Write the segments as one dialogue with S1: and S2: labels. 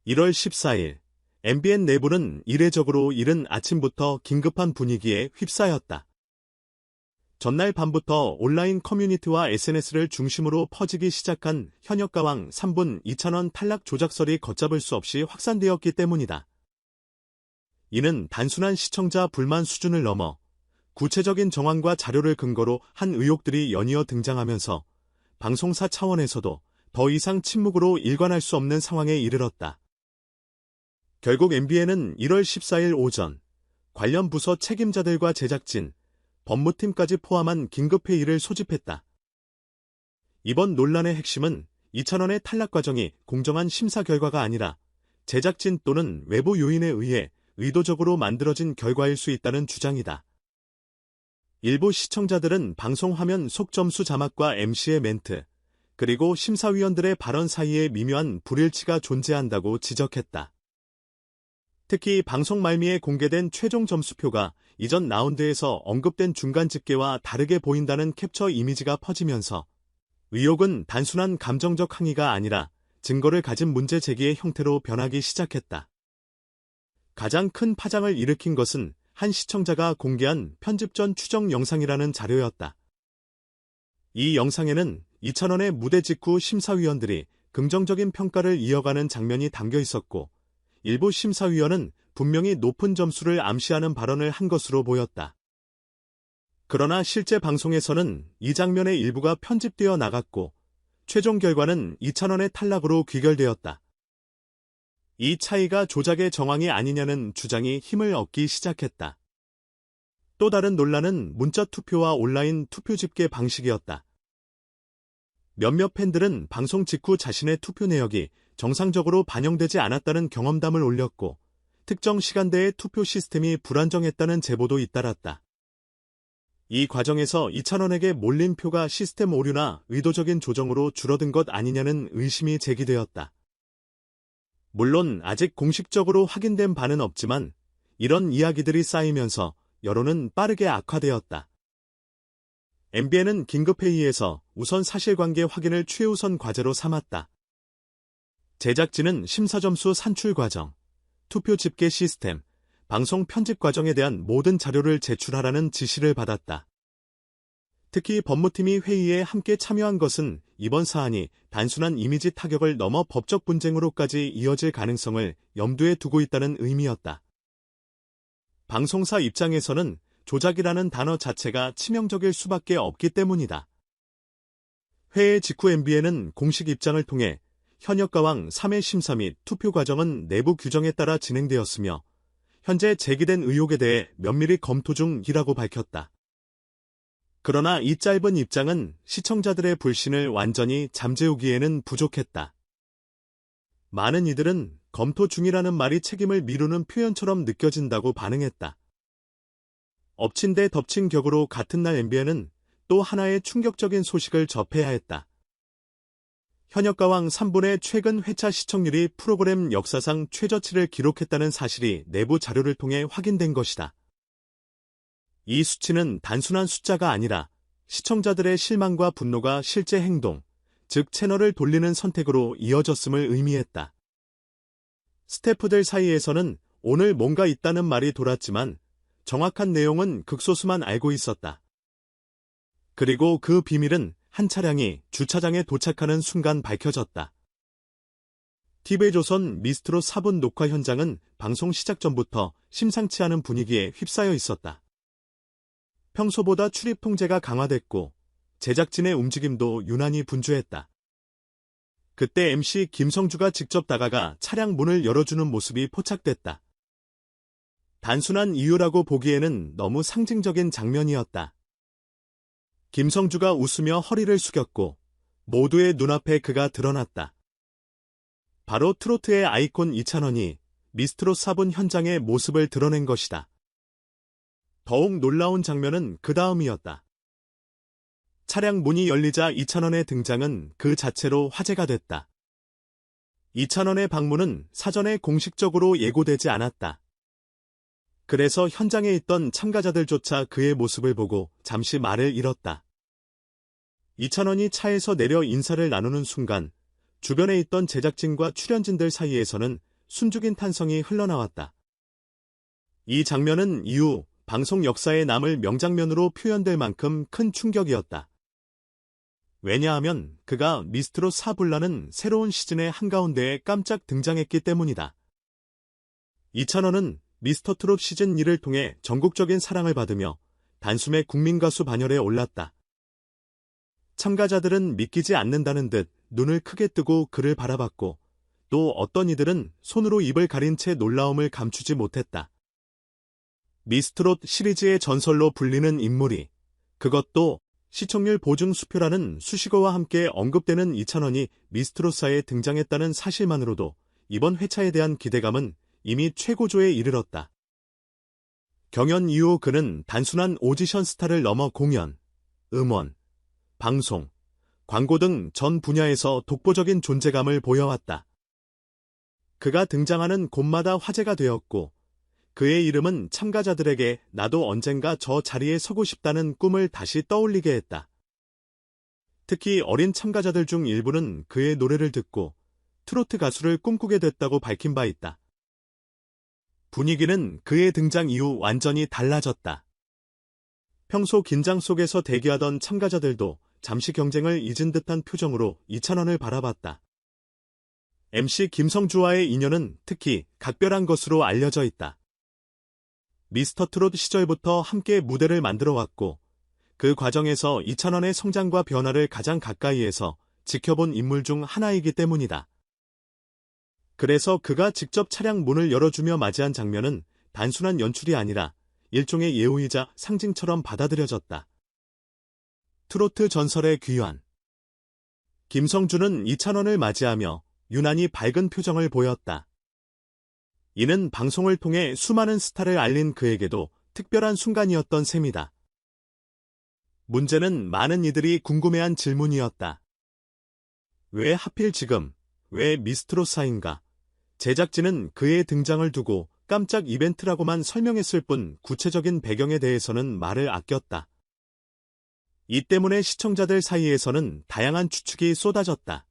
S1: 1월 14일, MBN 내부는 이례적으로 이른 아침부터 긴급한 분위기에 휩싸였다. 전날 밤부터 온라인 커뮤니티와 SNS를 중심으로 퍼지기 시작한 현역가왕 3분 2,000원 탈락 조작설이 걷잡을 수 없이 확산되었기 때문이다. 이는 단순한 시청자 불만 수준을 넘어 구체적인 정황과 자료를 근거로 한 의혹들이 연이어 등장하면서 방송사 차원에서도 더 이상 침묵으로 일관할 수 없는 상황에 이르렀다. 결국 MBN은 1월 14일 오전 관련 부서 책임자들과 제작진, 법무팀까지 포함한 긴급회의를 소집했다. 이번 논란의 핵심은 2,000원의 탈락 과정이 공정한 심사 결과가 아니라 제작진 또는 외부 요인에 의해 의도적으로 만들어진 결과일 수 있다는 주장이다. 일부 시청자들은 방송 화면 속점수 자막과 MC의 멘트, 그리고 심사위원들의 발언 사이에 미묘한 불일치가 존재한다고 지적했다. 특히 방송 말미에 공개된 최종 점수표가 이전 라운드에서 언급된 중간 집계와 다르게 보인다는 캡처 이미지가 퍼지면서 의혹은 단순한 감정적 항의가 아니라 증거를 가진 문제 제기의 형태로 변하기 시작했다. 가장 큰 파장을 일으킨 것은 한 시청자가 공개한 편집 전 추정 영상이라는 자료였다. 이 영상에는 2,000원의 무대 직후 심사위원들이 긍정적인 평가를 이어가는 장면이 담겨 있었고, 일부 심사위원은 분명히 높은 점수를 암시하는 발언을 한 것으로 보였다. 그러나 실제 방송에서는 이 장면의 일부가 편집되어 나갔고, 최종 결과는 2,000원의 탈락으로 귀결되었다. 이 차이가 조작의 정황이 아니냐는 주장이 힘을 얻기 시작했다. 또 다른 논란은 문자 투표와 온라인 투표 집계 방식이었다. 몇몇 팬들은 방송 직후 자신의 투표 내역이 정상적으로 반영되지 않았다는 경험담을 올렸고, 특정 시간대의 투표 시스템이 불안정했다는 제보도 잇따랐다. 이 과정에서 2,000원에게 몰린 표가 시스템 오류나 의도적인 조정으로 줄어든 것 아니냐는 의심이 제기되었다. 물론 아직 공식적으로 확인된 바는 없지만 이런 이야기들이 쌓이면서 여론은 빠르게 악화되었다. MBN은 긴급회의에서 우선 사실관계 확인을 최우선 과제로 삼았다. 제작진은 심사점수 산출 과정, 투표 집계 시스템, 방송 편집 과정에 대한 모든 자료를 제출하라는 지시를 받았다. 특히 법무팀이 회의에 함께 참여한 것은 이번 사안이 단순한 이미지 타격을 넘어 법적 분쟁으로까지 이어질 가능성을 염두에 두고 있다는 의미였다. 방송사 입장에서는 조작이라는 단어 자체가 치명적일 수밖에 없기 때문이다. 회의 직후 MBN은 공식 입장을 통해 현역가왕 3회 심사 및 투표 과정은 내부 규정에 따라 진행되었으며 현재 제기된 의혹에 대해 면밀히 검토 중이라고 밝혔다. 그러나 이 짧은 입장은 시청자들의 불신을 완전히 잠재우기에는 부족했다. 많은 이들은 검토 중이라는 말이 책임을 미루는 표현처럼 느껴진다고 반응했다. 엎친 데 덮친 격으로 같은 날 MBN은 또 하나의 충격적인 소식을 접해야 했다. 현역가왕 3분의 최근 회차 시청률이 프로그램 역사상 최저치를 기록했다는 사실이 내부 자료를 통해 확인된 것이다. 이 수치는 단순한 숫자가 아니라 시청자들의 실망과 분노가 실제 행동, 즉 채널을 돌리는 선택으로 이어졌음을 의미했다. 스태프들 사이에서는 오늘 뭔가 있다는 말이 돌았지만 정확한 내용은 극소수만 알고 있었다. 그리고 그 비밀은 한 차량이 주차장에 도착하는 순간 밝혀졌다. TV조선 미스트롯 4분 녹화 현장은 방송 시작 전부터 심상치 않은 분위기에 휩싸여 있었다. 평소보다 출입 통제가 강화됐고 제작진의 움직임도 유난히 분주했다. 그때 MC 김성주가 직접 다가가 차량 문을 열어주는 모습이 포착됐다. 단순한 이유라고 보기에는 너무 상징적인 장면이었다. 김성주가 웃으며 허리를 숙였고 모두의 눈앞에 그가 드러났다. 바로 트로트의 아이콘 2,000원이 미스트롯 4분 현장의 모습을 드러낸 것이다. 더욱 놀라운 장면은 그 다음이었다. 차량 문이 열리자 2,000원의 등장은 그 자체로 화제가 됐다. 2,000원의 방문은 사전에 공식적으로 예고되지 않았다. 그래서 현장에 있던 참가자들조차 그의 모습을 보고 잠시 말을 잃었다. 2,000원이 차에서 내려 인사를 나누는 순간 주변에 있던 제작진과 출연진들 사이에서는 순죽인 탄성이 흘러나왔다. 이 장면은 이후 방송 역사에 남을 명장면으로 표현될 만큼 큰 충격이었다. 왜냐하면 그가 미스트롯 사불라는 새로운 시즌의 한가운데에 깜짝 등장했기 때문이다. 이찬원은 미스터트롯 시즌 1을 통해 전국적인 사랑을 받으며 단숨에 국민가수 반열에 올랐다. 참가자들은 믿기지 않는다는 듯 눈을 크게 뜨고 그를 바라봤고, 또 어떤 이들은 손으로 입을 가린 채 놀라움을 감추지 못했다. 미스트롯 시리즈의 전설로 불리는 인물이, 그것도 시청률 보증 수표라는 수식어와 함께 언급되는 이찬원이 미스트롯사에 등장했다는 사실만으로도 이번 회차에 대한 기대감은 이미 최고조에 이르렀다. 경연 이후 그는 단순한 오디션 스타를 넘어 공연, 음원, 방송, 광고 등 전 분야에서 독보적인 존재감을 보여왔다. 그가 등장하는 곳마다 화제가 되었고, 그의 이름은 참가자들에게 나도 언젠가 저 자리에 서고 싶다는 꿈을 다시 떠올리게 했다. 특히 어린 참가자들 중 일부는 그의 노래를 듣고 트로트 가수를 꿈꾸게 됐다고 밝힌 바 있다. 분위기는 그의 등장 이후 완전히 달라졌다. 평소 긴장 속에서 대기하던 참가자들도 잠시 경쟁을 잊은 듯한 표정으로 이찬원을 바라봤다. MC 김성주와의 인연은 특히 각별한 것으로 알려져 있다. 미스터트롯 시절부터 함께 무대를 만들어왔고, 그 과정에서 이찬원의 성장과 변화를 가장 가까이에서 지켜본 인물 중 하나이기 때문이다. 그래서 그가 직접 차량 문을 열어주며 맞이한 장면은 단순한 연출이 아니라 일종의 예우이자 상징처럼 받아들여졌다. 트로트 전설의 귀환. 김성주는 이찬원을 맞이하며 유난히 밝은 표정을 보였다. 이는 방송을 통해 수많은 스타를 알린 그에게도 특별한 순간이었던 셈이다. 문제는 많은 이들이 궁금해한 질문이었다. 왜 하필 지금, 왜 미스트롯사인가? 제작진은 그의 등장을 두고 깜짝 이벤트라고만 설명했을 뿐 구체적인 배경에 대해서는 말을 아꼈다. 이 때문에 시청자들 사이에서는 다양한 추측이 쏟아졌다.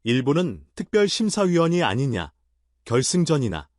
S1: 일부는 특별심사위원이 아니냐, 결승전이나